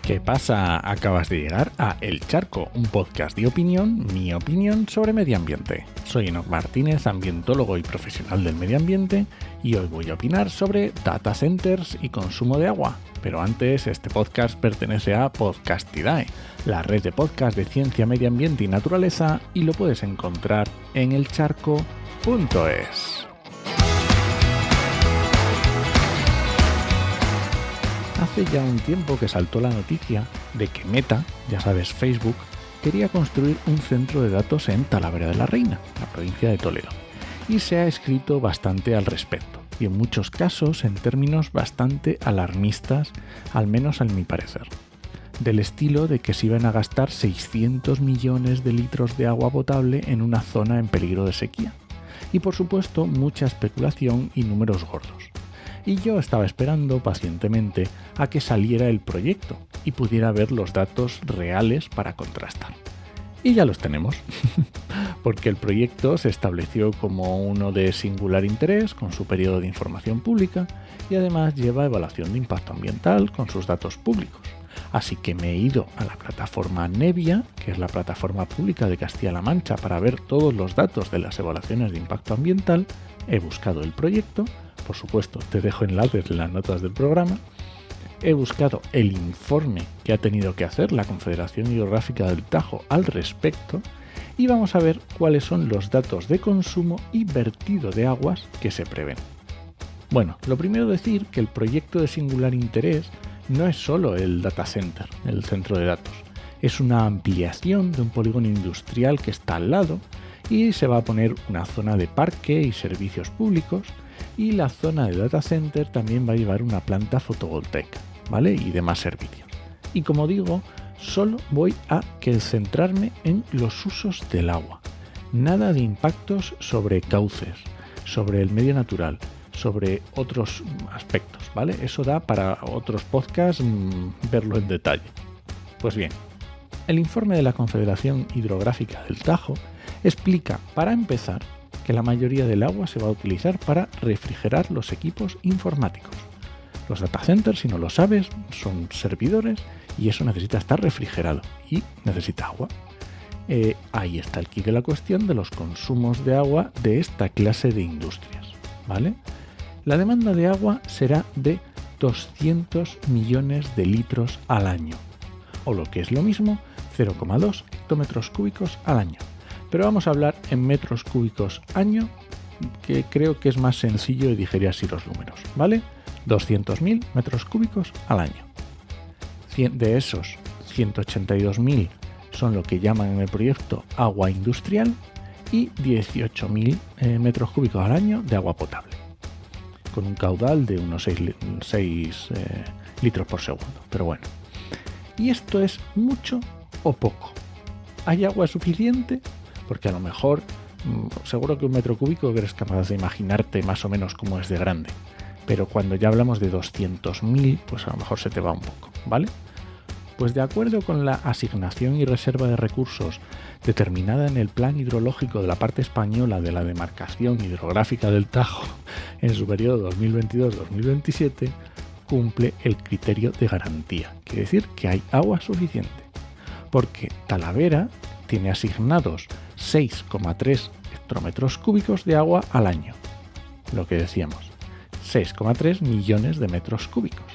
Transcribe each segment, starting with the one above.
¿Qué pasa? Acabas de llegar a El Charco, un podcast de opinión, mi opinión sobre medio ambiente. Soy Enoc Martínez, ambientólogo y profesional del medio ambiente, y hoy voy a opinar sobre data centers y consumo de agua. Pero antes, este podcast pertenece a Podcastidae, la red de podcast de ciencia, medio ambiente y naturaleza, y lo puedes encontrar en elcharco.es. Hace ya un tiempo que saltó la noticia de que Meta, ya sabes, Facebook, quería construir un centro de datos en Talavera de la Reina, la provincia de Toledo, y se ha escrito bastante al respecto, y en muchos casos en términos bastante alarmistas, al menos a mi parecer, del estilo de que se iban a gastar 600 millones de litros de agua potable en una zona en peligro de sequía, y por supuesto mucha especulación y números gordos. Y yo estaba esperando pacientemente a que saliera el proyecto y pudiera ver los datos reales para contrastar. Y ya los tenemos, porque el proyecto se estableció como uno de singular interés con su periodo de información pública y además lleva evaluación de impacto ambiental con sus datos públicos. Así que me he ido a la plataforma Nevia, que es la plataforma pública de Castilla-La Mancha, para ver todos los datos de las evaluaciones de impacto ambiental. He buscado el proyecto, por supuesto te dejo enlaces en las notas del programa. He buscado el informe que ha tenido que hacer la Confederación Hidrográfica del Tajo al respecto y vamos a ver cuáles son los datos de consumo y vertido de aguas que se prevén. Bueno, lo primero decir que el proyecto de singular interés no es solo el data center, el centro de datos. Es una ampliación de un polígono industrial que está al lado y se va a poner una zona de parque y servicios públicos, y la zona de data center también va a llevar una planta fotovoltaica, ¿vale? Y demás servicios. Y como digo, solo voy a centrarme en los usos del agua. Nada de impactos sobre cauces, sobre el medio natural, sobre otros aspectos, ¿vale? Eso da para otros podcasts verlo en detalle. Pues bien, el informe de la Confederación Hidrográfica del Tajo explica, para empezar, que la mayoría del agua se va a utilizar para refrigerar los equipos informáticos. Los data centers, si no lo sabes, son servidores y eso necesita estar refrigerado y necesita agua. Ahí está el quid de la cuestión de los consumos de agua de esta clase de industrias, ¿vale? La demanda de agua será de 200 millones de litros al año, o lo que es lo mismo, 0,2 hectómetros cúbicos al año. Pero vamos a hablar en metros cúbicos año, que creo que es más sencillo y digerir así los números, ¿vale? 200.000 metros cúbicos al año. De esos, 182.000 son lo que llaman en el proyecto agua industrial y 18.000 metros cúbicos al año de agua potable, con un caudal de unos 6 litros por segundo. Pero bueno, ¿y esto es mucho o poco? ¿Hay agua suficiente? Porque a lo mejor, seguro que un metro cúbico eres capaz de imaginarte más o menos cómo es de grande. Pero cuando ya hablamos de 200.000, pues a lo mejor se te va un poco, ¿vale? Pues de acuerdo con la asignación y reserva de recursos determinada en el Plan Hidrológico de la parte española de la demarcación hidrográfica del Tajo en su periodo 2022-2027, cumple el criterio de garantía. Quiere decir que hay agua suficiente. Porque Talavera tiene asignados 6,3 hectómetros cúbicos de agua al año. Lo que decíamos, 6,3 millones de metros cúbicos,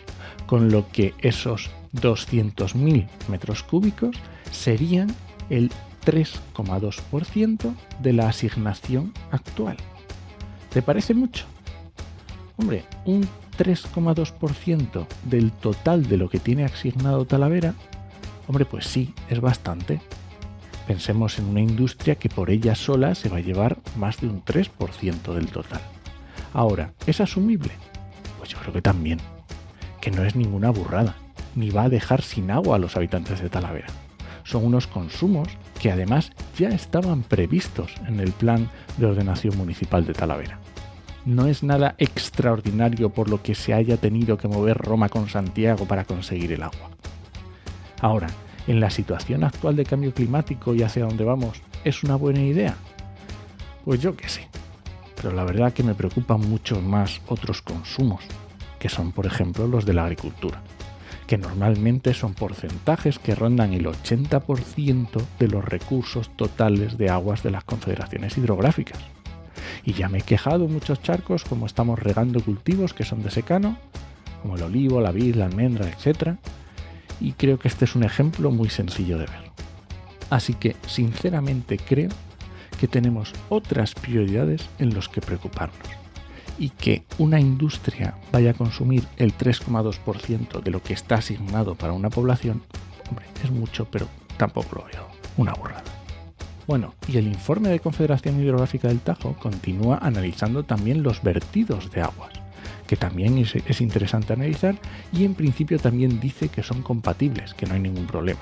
con lo que esos 200.000 metros cúbicos serían el 3,2% de la asignación actual. ¿Te parece mucho? Hombre, un 3,2% del total de lo que tiene asignado Talavera, hombre, pues sí, es bastante. Pensemos en una industria que por ella sola se va a llevar más de un 3% del total. Ahora, ¿es asumible? Pues yo creo que también. Que no es ninguna burrada, ni va a dejar sin agua a los habitantes de Talavera. Son unos consumos que además ya estaban previstos en el Plan de Ordenación Municipal de Talavera. No es nada extraordinario por lo que se haya tenido que mover Roma con Santiago para conseguir el agua. Ahora, en la situación actual de cambio climático y hacia dónde vamos, ¿es una buena idea? Pues yo que sé, pero la verdad que me preocupan mucho más otros consumos, que son por ejemplo los de la agricultura, que normalmente son porcentajes que rondan el 80% de los recursos totales de aguas de las confederaciones hidrográficas. Y ya me he quejado en muchos charcos como estamos regando cultivos que son de secano, como el olivo, la vid, la almendra, etc. Y creo que este es un ejemplo muy sencillo de ver. Así que, sinceramente, creo que tenemos otras prioridades en los que preocuparnos. Y que una industria vaya a consumir el 3,2% de lo que está asignado para una población, hombre, es mucho, pero tampoco lo veo una burrada. Bueno, y el informe de Confederación Hidrográfica del Tajo continúa analizando también los vertidos de aguas, que también es interesante analizar, y en principio también dice que son compatibles, que no hay ningún problema.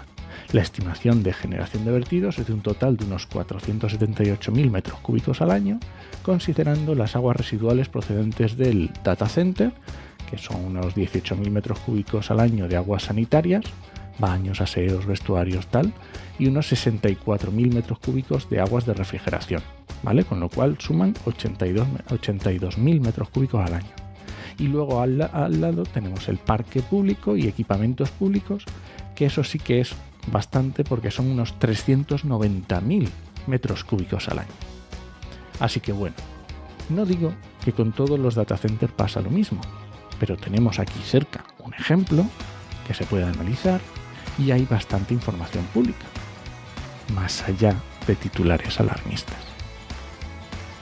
La estimación de generación de vertidos es de un total de unos 478.000 metros cúbicos al año, considerando las aguas residuales procedentes del data center, que son unos 18.000 metros cúbicos al año de aguas sanitarias, baños, aseos, vestuarios, tal, y unos 64.000 metros cúbicos de aguas de refrigeración, ¿vale? Con lo cual suman 82.000 metros cúbicos al año. Y luego al lado tenemos el parque público y equipamientos públicos, que eso sí que es bastante porque son unos 390.000 metros cúbicos al año. Así que bueno, no digo que con todos los data centers pasa lo mismo, pero tenemos aquí cerca un ejemplo que se puede analizar y hay bastante información pública, más allá de titulares alarmistas.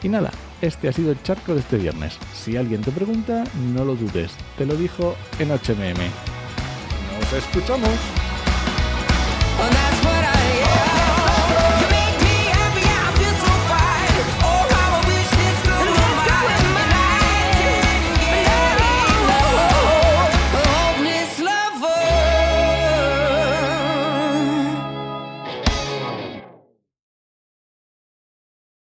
Y nada, este ha sido el charco de este viernes. Si alguien te pregunta, no lo dudes, te lo dijo en HMM. ¡Nos escuchamos! Well, that's what